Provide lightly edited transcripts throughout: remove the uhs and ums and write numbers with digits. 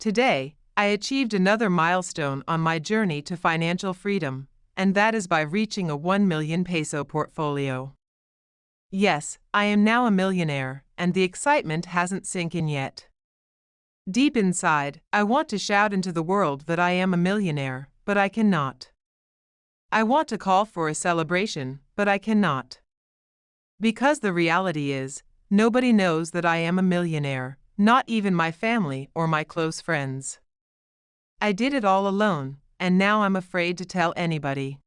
Today, I achieved another milestone on my journey to financial freedom, and that is by reaching a 1 million peso portfolio. Yes, I am now a millionaire, and the excitement hasn't sunk in yet. Deep inside, I want to shout into the world that I am a millionaire, but I cannot. I want to call for a celebration, but I cannot. Because the reality is, nobody knows that I am a millionaire, not even my family or my close friends. I did it all alone, and now I'm afraid to tell anybody.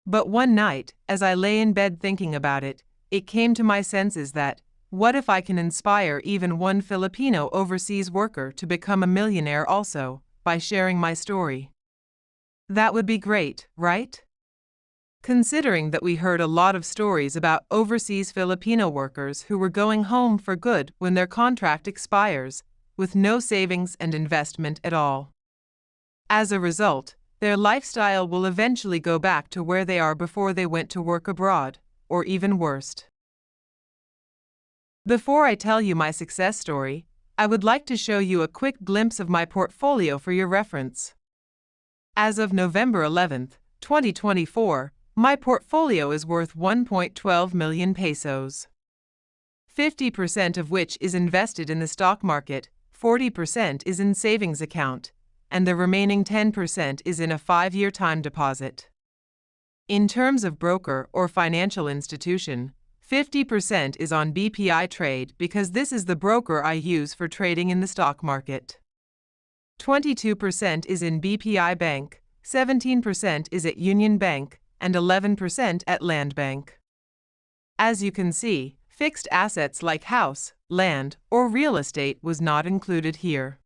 But one night, as I lay in bed thinking about it, it came to my senses that, what if I can inspire even one Filipino overseas worker to become a millionaire also, by sharing my story? That would be great, right? Considering that we heard a lot of stories about overseas Filipino workers who were going home for good when their contract expires, with no savings and investment at all. As a result, their lifestyle will eventually go back to where they are before they went to work abroad, or even worse. Before I tell you my success story, I would like to show you a quick glimpse of my portfolio for your reference. As of November 11, 2024, my portfolio is worth 1.12 million pesos. 50% of which is invested in the stock market, 40% is in savings account, and the remaining 10% is in a 5-year time deposit. In terms of broker or financial institution, 50% is on BPI Trade because this is the broker I use for trading in the stock market. 22% is in BPI Bank, 17% is at Union Bank, and 11% at Land Bank. As you can see, fixed assets like house, land, or real estate was not included here.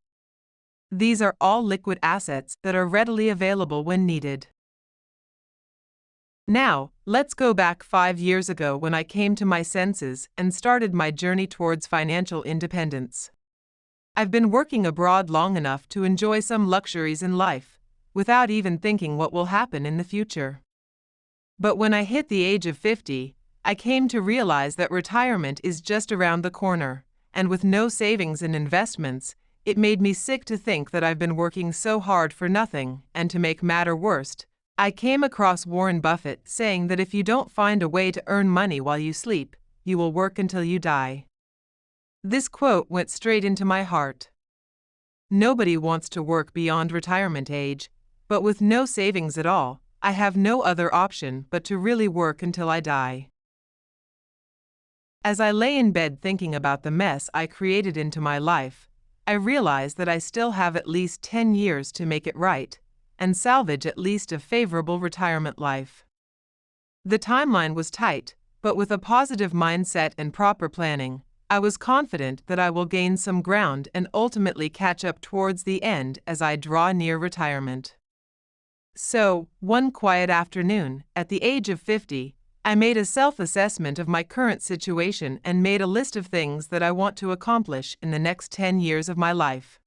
These are all liquid assets that are readily available when needed. Now, let's go back 5 years ago when I came to my senses and started my journey towards financial independence. I've been working abroad long enough to enjoy some luxuries in life, without even thinking what will happen in the future. But when I hit the age of 50, I came to realize that retirement is just around the corner, and with no savings and investments, it made me sick to think that I've been working so hard for nothing, and to make matter worse, I came across Warren Buffett saying that if you don't find a way to earn money while you sleep, you will work until you die. This quote went straight into my heart. Nobody wants to work beyond retirement age, but with no savings at all, I have no other option but to really work until I die. As I lay in bed thinking about the mess I created into my life, I realized that I still have at least 10 years to make it right, and salvage at least a favorable retirement life. The timeline was tight, but with a positive mindset and proper planning, I was confident that I will gain some ground and ultimately catch up towards the end as I draw near retirement. So, one quiet afternoon, at the age of 50, I made a self-assessment of my current situation and made a list of things that I want to accomplish in the next 10 years of my life.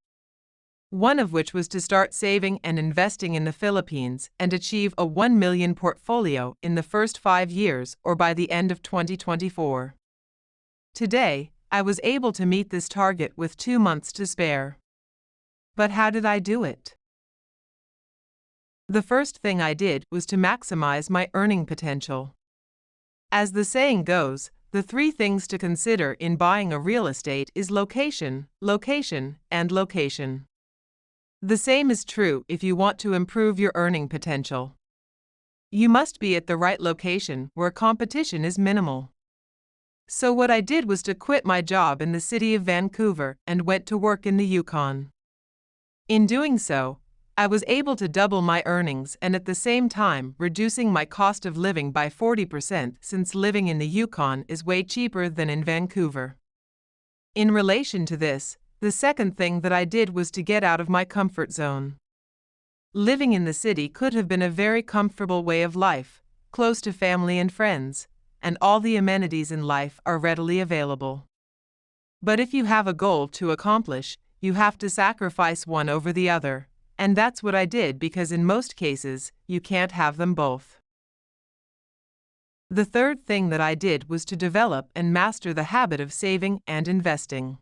One of which was to start saving and investing in the Philippines and achieve a 1 million portfolio in the first 5 years or by the end of 2024. Today, I was able to meet this target with 2 months to spare. But how did I do it? The first thing I did was to maximize my earning potential. As the saying goes, the 3 things to consider in buying a real estate is location, location, and location. The same is true if you want to improve your earning potential. You must be at the right location where competition is minimal. So what I did was to quit my job in the city of Vancouver and went to work in the Yukon. In doing so, I was able to double my earnings and at the same time reducing my cost of living by 40% since living in the Yukon is way cheaper than in Vancouver. In relation to this, the second thing that I did was to get out of my comfort zone. Living in the city could have been a very comfortable way of life, close to family and friends, and all the amenities in life are readily available. But if you have a goal to accomplish, you have to sacrifice one over the other, and that's what I did because in most cases, you can't have them both. The third thing that I did was to develop and master the habit of saving and investing.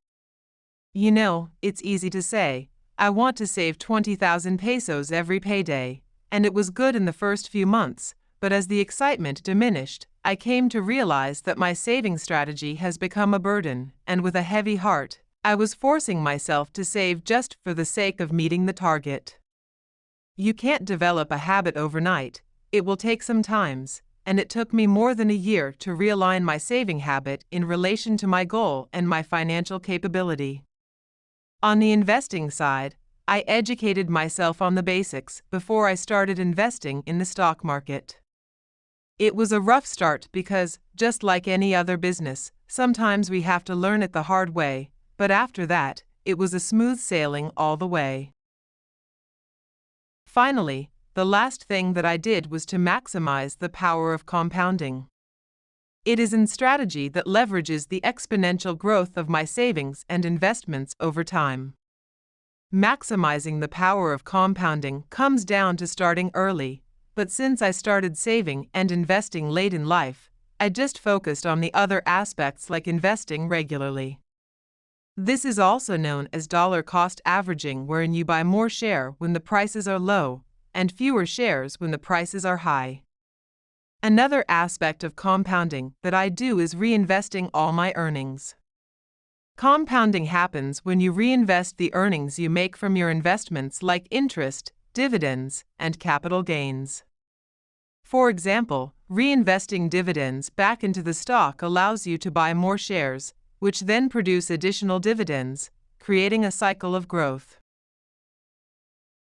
You know, it's easy to say, I want to save 20,000 pesos every payday, and it was good in the first few months, but as the excitement diminished, I came to realize that my saving strategy has become a burden, and with a heavy heart, I was forcing myself to save just for the sake of meeting the target. You can't develop a habit overnight. It will take some time, and it took me more than a year to realign my saving habit in relation to my goal and my financial capability. On the investing side, I educated myself on the basics before I started investing in the stock market. It was a rough start because, just like any other business, sometimes we have to learn it the hard way, but after that, it was a smooth sailing all the way. Finally, the last thing that I did was to maximize the power of compounding. It is a strategy that leverages the exponential growth of my savings and investments over time. Maximizing the power of compounding comes down to starting early, but since I started saving and investing late in life, I just focused on the other aspects like investing regularly. This is also known as dollar cost averaging, wherein you buy more share when the prices are low and fewer shares when the prices are high. Another aspect of compounding that I do is reinvesting all my earnings. Compounding happens when you reinvest the earnings you make from your investments like interest, dividends, and capital gains. For example, reinvesting dividends back into the stock allows you to buy more shares, which then produce additional dividends, creating a cycle of growth.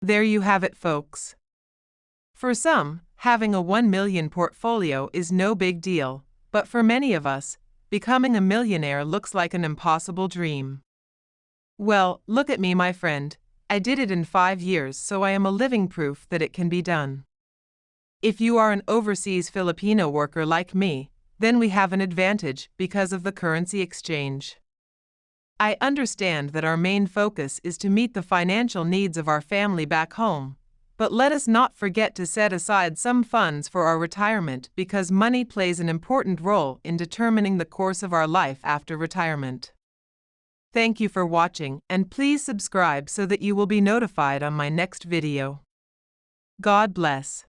There you have it, folks. For some, having a 1 million portfolio is no big deal, but for many of us, becoming a millionaire looks like an impossible dream. Well, look at me, my friend. I did it in 5 years, so I am a living proof that it can be done. If you are an overseas Filipino worker like me, then we have an advantage because of the currency exchange. I understand that our main focus is to meet the financial needs of our family back home, but let us not forget to set aside some funds for our retirement because money plays an important role in determining the course of our life after retirement. Thank you for watching, and please subscribe so that you will be notified on my next video. God bless.